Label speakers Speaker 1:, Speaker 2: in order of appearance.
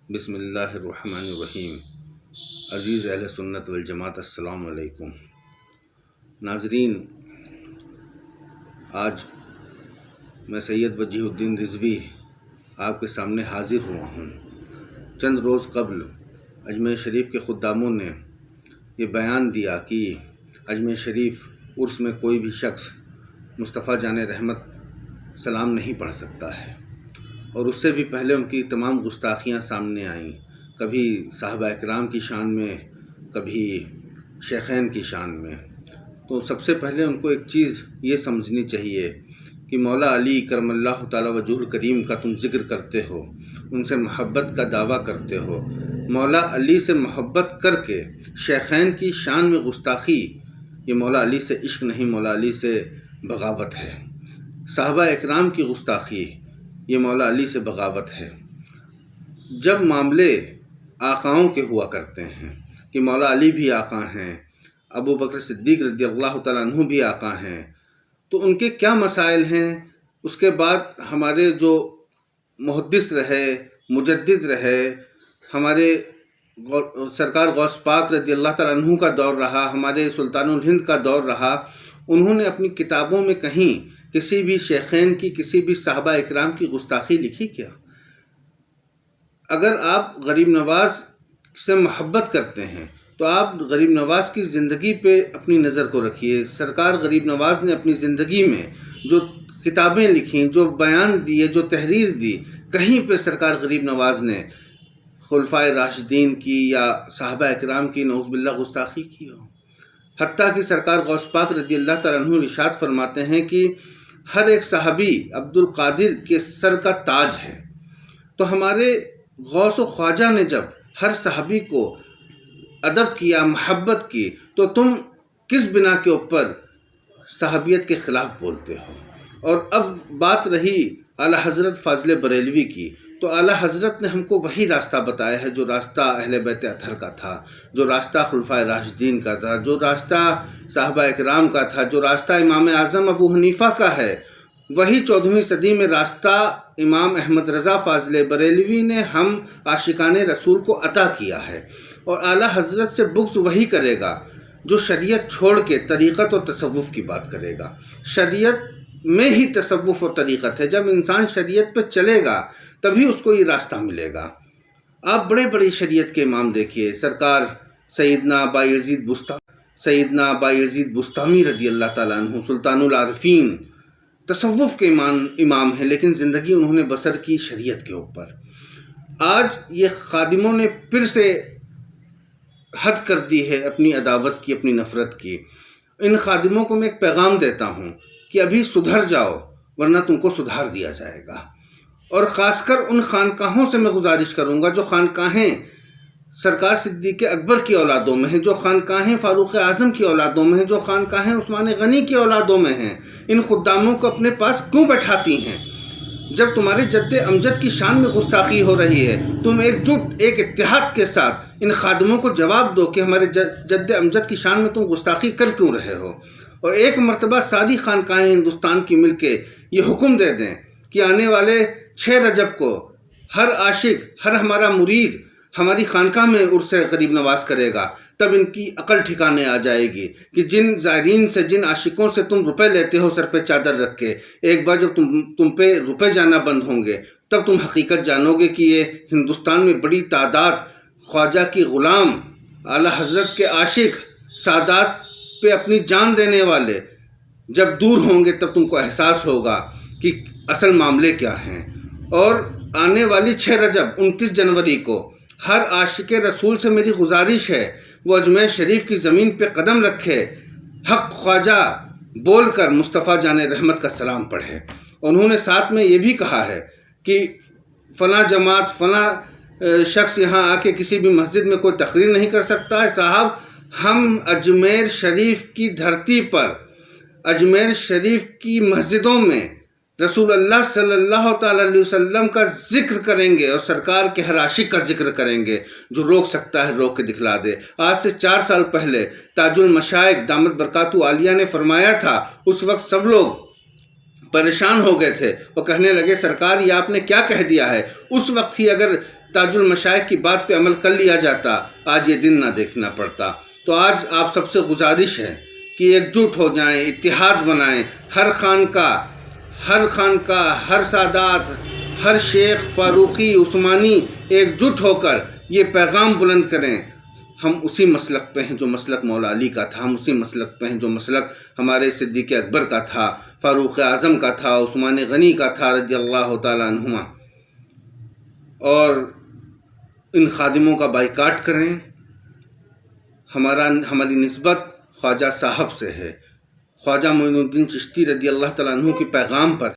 Speaker 1: بسم اللہ الرحمن الرحیم۔ عزیز اہل سنت والجماعت، السلام علیکم۔ ناظرین، آج میں سید وجیہ الدین رضوی آپ کے سامنے حاضر ہوا ہوں۔ چند روز قبل اجمیر شریف کے خداموں نے یہ بیان دیا کہ اجمیر شریف عرس میں کوئی بھی شخص مصطفیٰ جان رحمت سلام نہیں پڑھ سکتا ہے، اور اس سے بھی پہلے ان کی تمام گستاخیاں سامنے آئیں، کبھی صحابہ اکرام کی شان میں، کبھی شیخین کی شان میں۔ تو سب سے پہلے ان کو ایک چیز یہ سمجھنی چاہیے کہ مولا علی کرم اللہ تعالیٰ وجہ الکریم کا تم ذکر کرتے ہو، ان سے محبت کا دعویٰ کرتے ہو، مولا علی سے محبت کر کے شیخین کی شان میں گستاخی، یہ مولا علی سے عشق نہیں، مولا علی سے بغاوت ہے۔ صحابہ اکرام کی گستاخی، یہ مولا علی سے بغاوت ہے۔ جب معاملے آقاؤں کے ہوا کرتے ہیں کہ مولا علی بھی آقا ہیں، ابو بکر صدیق رضی اللہ تعالیٰ عنہ بھی آقا ہیں، تو ان کے کیا مسائل ہیں؟ اس کے بعد ہمارے جو محدث رہے، مجدد رہے، ہمارے سرکار غوث پاک رضی اللہ تعالیٰ عنہ کا دور رہا، ہمارے سلطان الہند کا دور رہا، انہوں نے اپنی کتابوں میں کہیں کسی بھی شیخین کی، کسی بھی صحابہ اکرام کی گستاخی لکھی کیا؟ اگر آپ غریب نواز سے محبت کرتے ہیں تو آپ غریب نواز کی زندگی پہ اپنی نظر کو رکھیے۔ سرکار غریب نواز نے اپنی زندگی میں جو کتابیں لکھیں، جو بیان دیے، جو تحریر دی، کہیں پہ سرکار غریب نواز نے خلفائے راشدین کی یا صحابہ اکرام کی نعوذ باللہ گستاخی کی ہو؟ حتیٰ کہ سرکار غوث پاک رضی اللہ تعالیٰ عنہ ارشاد فرماتے ہیں کہ ہر ایک صحابی عبد القادر کے سر کا تاج ہے۔ تو ہمارے غوث و خواجہ نے جب ہر صحابی کو ادب کیا، محبت کی، تو تم کس بنا کے اوپر صحابیت کے خلاف بولتے ہو؟ اور اب بات رہی اعلیٰ حضرت فاضل بریلوی کی، تو اعلیٰ حضرت نے ہم کو وہی راستہ بتایا ہے جو راستہ اہل بیت اطہر کا تھا، جو راستہ خلفائے راشدین کا تھا، جو راستہ صحابہ اکرام کا تھا، جو راستہ امام اعظم ابو حنیفہ کا ہے، وہی 14ویں صدی میں راستہ امام احمد رضا فاضل بریلوی نے ہم عاشقان رسول کو عطا کیا ہے۔ اور اعلیٰ حضرت سے بغض وہی کرے گا جو شریعت چھوڑ کے طریقت اور تصوف کی بات کرے گا۔ شریعت میں ہی تصوف اور طریقت ہے۔ جب انسان شریعت پہ چلے گا تبھی اس کو یہ راستہ ملے گا۔ آپ بڑے بڑے شریعت کے امام دیکھیے، سرکار سیدنا بایزید بستامی رضی اللہ تعالیٰ عنہ سلطان العارفین، تصوف کے امام ہیں، لیکن زندگی انہوں نے بسر کی شریعت کے اوپر۔ آج یہ خادموں نے پھر سے حد کر دی ہے اپنی عداوت کی، اپنی نفرت کی۔ ان خادموں کو میں ایک پیغام دیتا ہوں کہ ابھی سدھر جاؤ، ورنہ تم کو سدھار دیا جائے گا۔ اور خاص کر ان خانقاہوں سے میں گزارش کروں گا جو خانقاہیں سرکار صدیق اکبر کی اولادوں میں ہیں، جو خانقاہیں فاروق اعظم کی اولادوں میں ہیں، جو خانقاہیں عثمان غنی کی اولادوں میں ہیں، ان خداموں کو اپنے پاس کیوں بیٹھاتی ہیں؟ جب تمہارے جد امجد کی شان میں گستاخی ہو رہی ہے، تم ایک اتحاد کے ساتھ ان خادموں کو جواب دو کہ ہمارے جد امجد کی شان میں تم گستاخی کر کیوں رہے ہو؟ اور ایک مرتبہ ساری خانقاہیں ہندوستان کی مل کے یہ حکم دے دیں کہ آنے والے 6 رجب کو ہر عاشق، ہر ہمارا مرید ہماری خانقاہ میں عرس غریب نواز کرے گا، تب ان کی عقل ٹھکانے آ جائے گی کہ جن زائرین سے، جن عاشقوں سے تم روپے لیتے ہو سر پہ چادر رکھ کے، ایک بار جب تم پہ روپے جانا بند ہوں گے تب تم حقیقت جانو گے کہ یہ ہندوستان میں بڑی تعداد خواجہ کی غلام، اعلیٰ حضرت کے عاشق، سادات پہ اپنی جان دینے والے جب دور ہوں گے تب تم کو احساس ہوگا کہ اصل معاملے کیا ہیں۔ اور آنے والی 6 رجب 29 جنوری کو ہر عاشق رسول سے میری گزارش ہے وہ اجمیر شریف کی زمین پہ قدم رکھے، حق خواجہ بول کر مصطفیٰ جان رحمت کا سلام پڑھے۔ انہوں نے ساتھ میں یہ بھی کہا ہے کہ فلاں جماعت، فلاں شخص یہاں آ کے کسی بھی مسجد میں کوئی تقریر نہیں کر سکتا ہے۔ صاحب، ہم اجمیر شریف کی دھرتی پر، اجمیر شریف کی مسجدوں میں رسول اللہ صلی اللہ تعالیٰ علیہ وسلم کا ذکر کریں گے، اور سرکار کے ہر عاشق کا ذکر کریں گے۔ جو روک سکتا ہے روک کے دکھلا دے۔ آج سے 4 سال پہلے تاج المشائخ دامت برکاتہ عالیہ نے فرمایا تھا، اس وقت سب لوگ پریشان ہو گئے تھے، وہ کہنے لگے سرکار یہ آپ نے کیا کہہ دیا ہے؟ اس وقت ہی اگر تاج المشائخ کی بات پہ عمل کر لیا جاتا، آج یہ دن نہ دیکھنا پڑتا۔ تو آج آپ سب سے گزارش ہے کہ ایک جٹ ہو جائیں، اتحاد بنائیں، ہر خانقاہ، ہر سادات، ہر شیخ فاروقی عثمانی ایک جٹ ہو کر یہ پیغام بلند کریں، ہم اسی مسلک پہ ہیں جو مسلک مولا علی کا تھا، ہم اسی مسلک پہ ہیں جو مسلک ہمارے صدیق اکبر کا تھا، فاروق اعظم کا تھا، عثمان غنی کا تھا رضی اللہ تعالیٰ عنہما، اور ان خادموں کا بائیکاٹ کریں۔ ہماری نسبت خواجہ صاحب سے ہے، خواجہ معین الدین چشتی رضی اللہ تعالیٰ عنہ کے پیغام پر